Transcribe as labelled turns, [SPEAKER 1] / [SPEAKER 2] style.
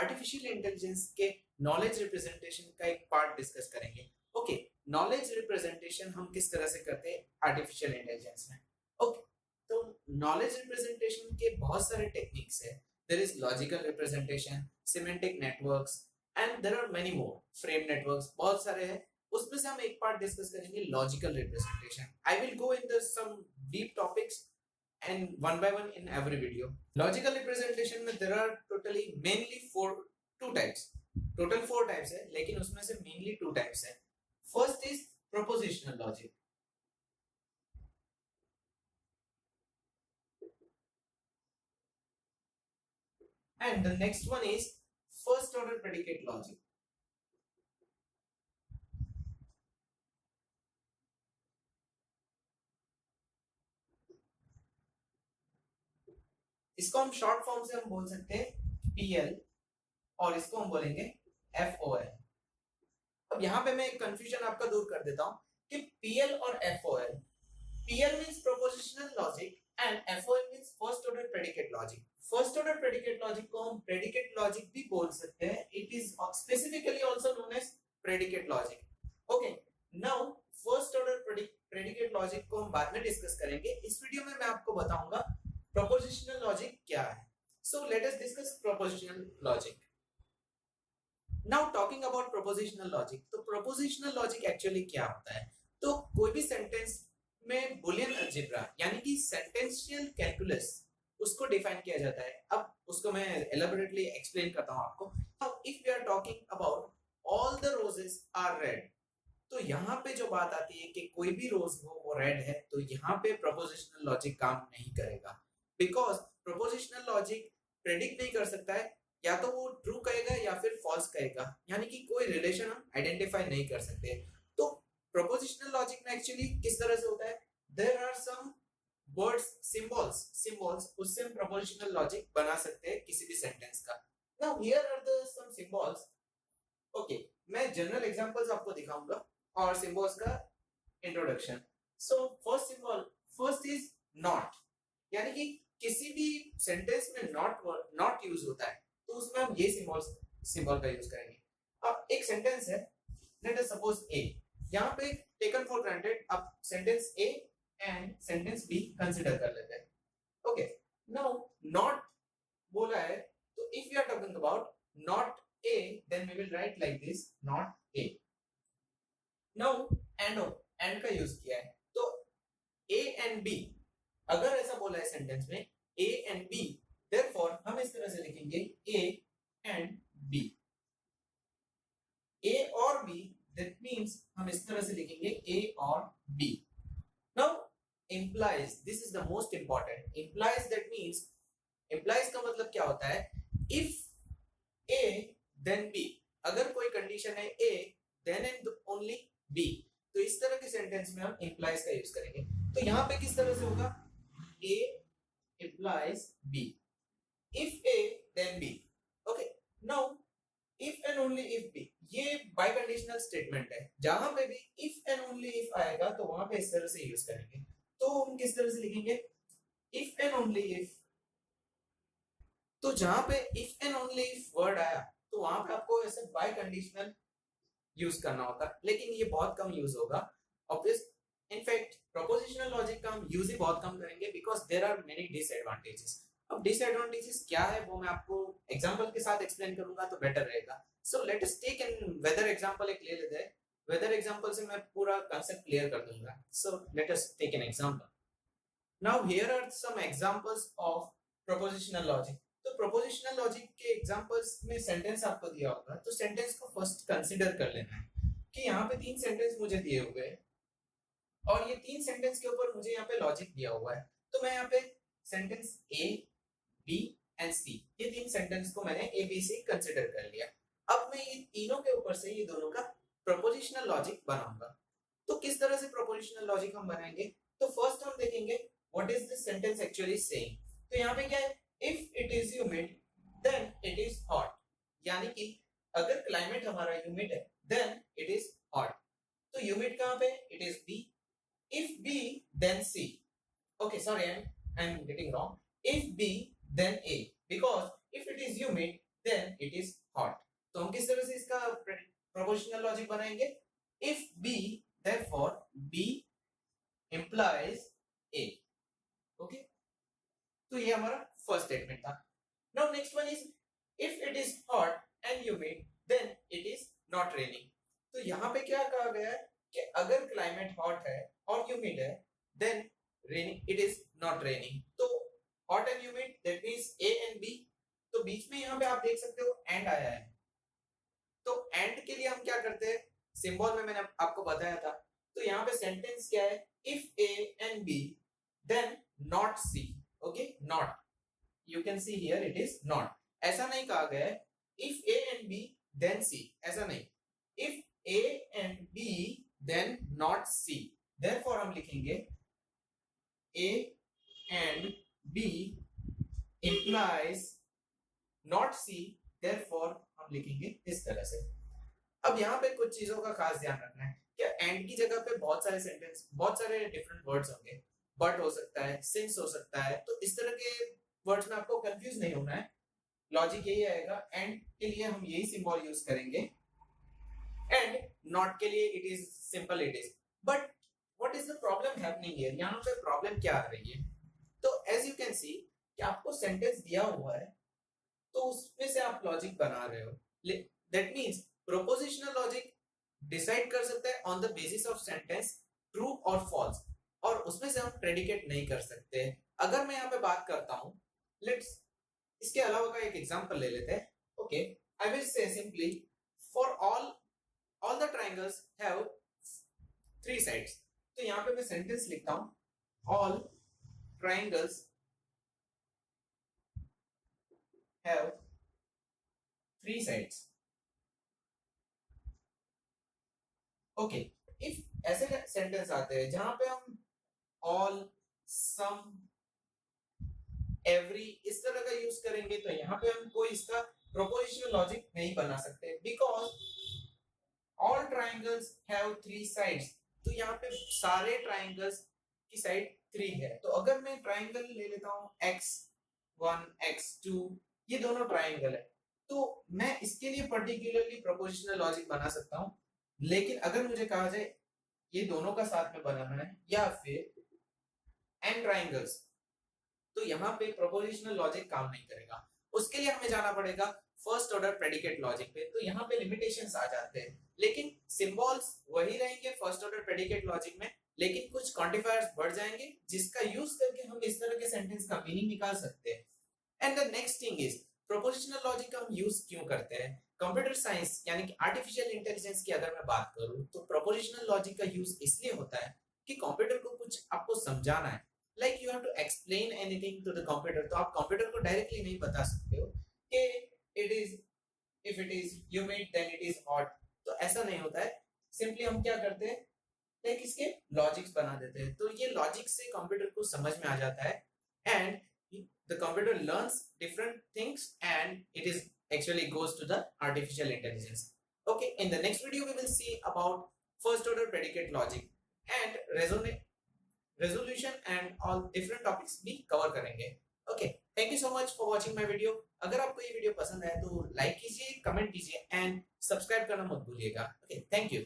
[SPEAKER 1] Artificial intelligence के knowledge representation का एक पार्ट डिस्कस करेंगे। ओके, नॉलेज रिप्रेजेंटेशन हम किस तरह से करते हैं आर्टिफिशियल इंटेलिजेंस में। ओके, तो नॉलेज रिप्रेजेंटेशन के बहुत सारे टेक्निक्स है। There is logical representation, semantic networks and there are many more, frame networks, बहुत सारे हैं। उसमें से हम एक पार्ट डिस्कस करेंगे logical representation. I will go in the some deep topics and one by one in every video. Logical representation में there are totally mainly two types. Total 4 types है, लेकिन उसमें से mainly 2 types है. First is propositional logic. And the next one is first order predicate logic. इसको हम short form से हम बोल सकते हैं पीएल और इसको हम बोलेंगे एफओएल। अब यहाँ पे मैं एक कंफ्यूजन आपका दूर कर देता हूँ कि पीएल और FOL, PL means propositional logic and FOL means first order predicate logic. First order predicate logic को हम प्रेडिकेट लॉजिक भी बोल सकते हैं। It is specifically also known as predicate logic. Okay, now first order predicate logic को हम बाद में डिस्कस करेंगे। इस वीडियो में मैं आपको बताऊंगा propositional logic क्या है। So let us discuss propositional logic. Now talking about propositional logic, तो propositional logic actually क्या होता है? तो कोई भी सेंटेंस में बुलियन अलजेब्रा यानी कि सेंटेंशियल कैलकुलस उसको डिफाइन किया जाता है। अब उसको मैं एलाबोरेटली एक्सप्लेन करता हूँ आपको। Now if we are talking about all the roses are red, तो यहाँ पे जो बात आती है कि कोई भी रोज हो वो रेड है, तो यहाँ पे propositional logic काम नहीं करेगा। बिकॉज प्रोपोजिशनल लॉजिक प्रेडिक्ट नहीं कर सकता है, या तो वो ट्रू कहेगा या फिर फॉल्स कहेगा, यानी कि कोई रिलेशन हम आइडेंटिफाई नहीं कर सकते। तो प्रोपोजिशनल लॉजिक में एक्चुअली किस तरह से होता है, there are some words, symbols, उससे हम प्रोपोजिशनल लॉजिक बना सकते हैं किसी भी सेंटेंस का। Now here are the some symbols. Okay, मैं जनरल एग्जांपल्स आपको दिखाऊंगा और सिंबल्स का introduction. So first symbol, first is not, यानी कि किसी भी सेंटेंस में नॉट यूज होता है तो उसमें हम ये सिंबल का यूज करेंगे। अब एक सेंटेंस है, लेट अस सपोज ए, यहाँ पे टेकन फॉर ग्रांटेड अब sentence A and sentence B consider कर लेते हैं। ओके, नाउ नॉट बोला है, तो if we are talking about not A then we will write like this, not A. Now and का यूज किया है, तो ए एंड बी, अगर ऐसा बोला है सेंटेंस में A एंड B, therefore हम इस तरह से लिखेंगे A एंड B। A और B, that means हम इस तरह से लिखेंगे A और B। Now implies, this is the most important, implies that means, implies का मतलब क्या होता है, if A then B, अगर कोई कंडीशन है A then and only B, तो इस तरह के सेंटेंस में हम implies का यूज करेंगे। तो यहाँ पे किस तरह से होगा, A implies B. If A, then B. Okay. Now, if and only if B, ये biconditional statement है। जहां पे भी if and only if आएगा तो वहां पे इस तरह से यूज करेंगे। तो हम किस तरह से लिखेंगे, if and only if। तो जहां पे if and only if word आया तो वहां पे आपको ऐसे biconditional यूज करना होता है, लेकिन ये बहुत कम यूज होगा। ऑब्वियस, इनफैक्ट प्रोपोजिशनल लॉजिक का हम यूज ही बहुत कम करेंगे because there are many disadvantages. अब डिसएडवांटेजेस क्या है वो मैं आपको एग्जांपल के साथ एक्सप्लेन करूंगा तो बेटर रहेगा। So let us take an weather example, एक ले लेते हैं। वेदर एग्जांपल से मैं पूरा कांसेप्ट क्लियर कर दूंगा। So let us take an example. Now here are some examples of propositional logic. तो प्रोपोजिशनल लॉजिक के एग्जांपल्स में सेंटेंस आपको दिया होगा, तो सेंटेंस को फर्स्ट कंसीडर कर लेना है कि यहाँ पे 3 सेंटेंस मुझे दिए हुए हैं और ये 3 सेंटेंस के ऊपर मुझे यहाँ पे लॉजिक दिया हुआ है। तो मैं यहाँ पे सेंटेंस ए, बी एंड सी, ये 3 सेंटेंस को मैंने ए, बी, सी कंसीडर कर लिया। अब मैं ये तीनों के ऊपर से ये दोनों का प्रोपोजिशनल लॉजिक बनाऊंगा। तो किस तरह से प्रोपोजिशनल लॉजिक हम बनाएंगे, तो फर्स्ट हम देखेंगे what is this sentence actually saying. तो यहाँ पे क्या है, if it is humid then it is hot, यानी कि अगर क्लाइमेट हमारा ह्यूमिड है देन इट इज हॉट। तो ह्यूमिड कहाँ पे, it is B. If B, then C. Okay, sorry, I'm getting wrong. If B, then A. Because if it is humid, then it is hot. तो हम किस तरह से इसका प्रोपोर्शनल लॉजिक बनाएंगे? If B, therefore B implies A. Okay? तो ये हमारा फर्स्ट स्टेटमेंट था. Now next one is if it is hot and humid then it is not raining. तो यहाँ पे क्या कहा गया है कि अगर क्लाइमेट हॉट है और ह्यूमिड है then raining it is not raining. तो hot and humid that means A and B. तो बीच में यहाँ पे आप देख सकते हो एंड आया है. तो एंड के लिए हम क्या करते हैं? सिंबल में मैंने आपको बताया था. तो यहाँ पे सेंटेंस क्या है? If A and B then not C. Okay, not. You can see here it is not. ऐसा नहीं कहा गया है if A and B then C. ऐसा नहीं. If A and B then not C. Therefore हम लिखेंगे A and B implies not C. Therefore हम लिखेंगे इस तरह से. अब यहाँ पे कुछ चीजों का खास ध्यान रखना है. क्या एंड की जगह पे बहुत सारे सेंटेंस, बहुत सारे डिफरेंट वर्ड्स होंगे. बट हो सकता है, सिंस हो सकता है. तो इस तरह के वर्ड्स में आपको कंफ्यूज नहीं होना है. लॉजिक यही आएगा. एंड के लिए हम यही सिंबल यूज करेंगे एंड नॉट के लिए it is simple it is. But what is the problem happening here? यहाँ पे प्रॉब्लम क्या आ रही है? तो एज यू कैन सी कि आपको सेंटेंस दिया हुआ है तो उसमें से आप लॉजिक बना रहे हो. That means propositional logic decide कर सकते हैं on the basis of sentence true और फॉल्स, और उसमें से हम प्रेडिकेट नहीं कर सकते. अगर मैं यहाँ पे बात करता हूँ, लेट्स इसके अलावा का एक एग्जांपल ले लेते हैं. Okay, I will say simply for all the triangles have 3 sides. तो यहाँ पे मैं सेंटेंस लिखता हूँ all triangles have 3 sides. Okay, if ऐसे सेंटेंस आते हैं जहां पे हम ऑल, सम, एवरी इस तरह का यूज करेंगे तो यहाँ पे हम कोई इसका प्रोपोजिशनल लॉजिक नहीं बना सकते because all triangles have 3 sides. तो यहाँ पे सारे ट्रायंगल्स की साइड 3 है. तो अगर मैं ट्रायंगल ले लेता हूँ x1 x2, ये दोनों ट्रायंगल है, तो मैं इसके लिए पर्टिकुलरली प्रोपोजिशनल लॉजिक बना सकता हूँ. लेकिन अगर मुझे कहा जाए ये दोनों का साथ में बनाना है या फिर n ट्रायंगल्स, तो यहाँ पे प्रोपोजिशनल लॉजिक काम नहीं करेगा. उसके लिए हमें जाना पड़ेगा फर्स्ट ऑर्डर प्रेडिकेट लॉजिक पे. तो यहाँ पे लिमिटेशंस आ जाते हैं, लेकिन सिंबल्स वही रहेंगे फर्स्ट ऑर्डर प्रेडिकेट लॉजिक में, लेकिन कुछ क्वांटिफायर्स बढ़ जाएंगे जिसका यूज करके हम इस तरह के सेंटेंस का मीनिंग निकाल सकते हैं. And the next thing is prepositional logic का हम यूज क्यों करते हैं? कंप्यूटर साइंस यानी कि आर्टिफिशियल इंटेलिजेंस की अगर मैं बात करूं तो प्रोपोजिशनल लॉजिक का यूज इसलिए होता है कि कंप्यूटर को कुछ आपको समझाना है. Like you have to explain anything to the computer. तो आप कंप्यूटर को डायरेक्टली नहीं बता सकते हो कि it is, if it is humid then it is hot. तो ऐसा नहीं होता है. सिंपली हम क्या करते हैं, लाइक इसके लॉजिक्स बना देते हैं. तो ये लॉजिक से कंप्यूटर को समझ में आ जाता है and the computer learns different things and it is actually goes to the artificial intelligence. Okay, in the next video we will see about first order predicate logic and resolution and all different topics भी cover करेंगे. Okay, thank you so much for watching my video. अगर आपको ये video पसंद है तो like कीजिए, comment कीजिए एंड सब्सक्राइब करना मत भूलिएगा. Okay, thank you.